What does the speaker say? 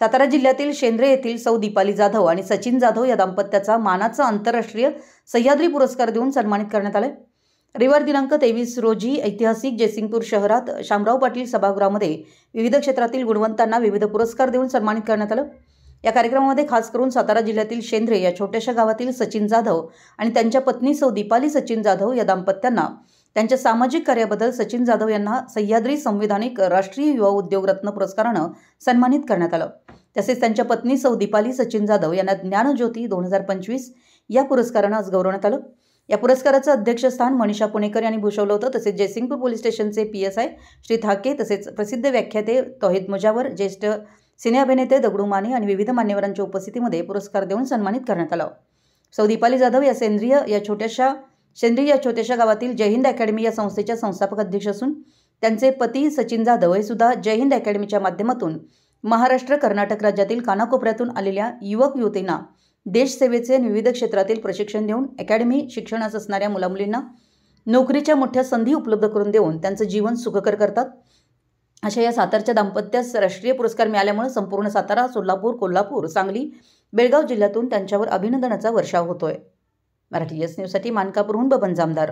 सातारा जिल्ह्यातील शेंद्रे येथील सौ दीपाली जाधव आणि सचिन जाधव या दाम्पत्याचा मानाचा आंतरराष्ट्रीय सह्याद्री पुरस्कार देऊन सन्मानित करण्यात आले। रविवार दिनांक 23 रोजी ऐतिहासिक जयसिंगपूर शहरात शामराव पाटील सभागृहामध्ये विविध क्षेत्रातील गुणवंतांना विविध पुरस्कार देऊन सन्मानित करण्यात आलं। या कार्यक्रमामध्ये खास करून सातारा जिल्ह्यातील शेंद्रे या छोट्याशा गावातील सचिन जाधव आणि त्यांच्या पत्नी सौ दीपाली सचिन जाधव या दाम्पत्यांना त्यांच्या सामाजिक कार्याबद्दल सचिन जाधव यांना सह्याद्री संविधानिक राष्ट्रीय युवा उद्योग रत्न पुरस्कारानं सन्मानित करण्यात आलं। तसेच त्यांच्या पत्नी सौ दीपाली सचिन जाधव यांना ज्ञानज्योती 2025 या पुरस्कारानं आज गौरवण्यात आलं। या पुरस्काराचं अध्यक्षस्थान मनीषा पुणेकर यांनी भूषवलं होतं। तसेच जयसिंगपूर पोलीस स्टेशनचे PSI श्री ठाके, तसेच प्रसिद्ध व्याख्याते तौहीद मुजावर, ज्येष्ठ सिने अभिनेते दगडू माने आणि विविध मान्यवरांच्या उपस्थितीमध्ये पुरस्कार देऊन सन्मानित करण्यात आलं। सौ दीपाली जाधव या शेंद्री या छोट्याशा गावातील जय हिंद अकॅडमी या संस्थेच्या संस्थापक अध्यक्ष असून त्यांचे पती सचिन जाधव हे सुद्धा जय हिंद अकॅडमीच्या माध्यमातून महाराष्ट्र, कर्नाटक राज्यातील कानाकोपऱ्यातून आलेल्या युवक युवतींना देशसेवेचे विविध क्षेत्रातील प्रशिक्षण देऊन अकॅडमी शिक्षणास असणाऱ्या मुलामुलींना नोकरीच्या मोठ्या संधी उपलब्ध करून देऊन त्यांचं जीवन सुखकर करतात। अशा या सातारच्या दाम्पत्यास राष्ट्रीय पुरस्कार मिळाल्यामुळे संपूर्ण सातारा, सोलापूर, कोल्हापूर, सांगली, बेळगाव जिल्ह्यातून त्यांच्यावर अभिनंदनाचा वर्षाव होतोय। मराठी न्यूजसाठी मानकापूरहून बबन जामदार।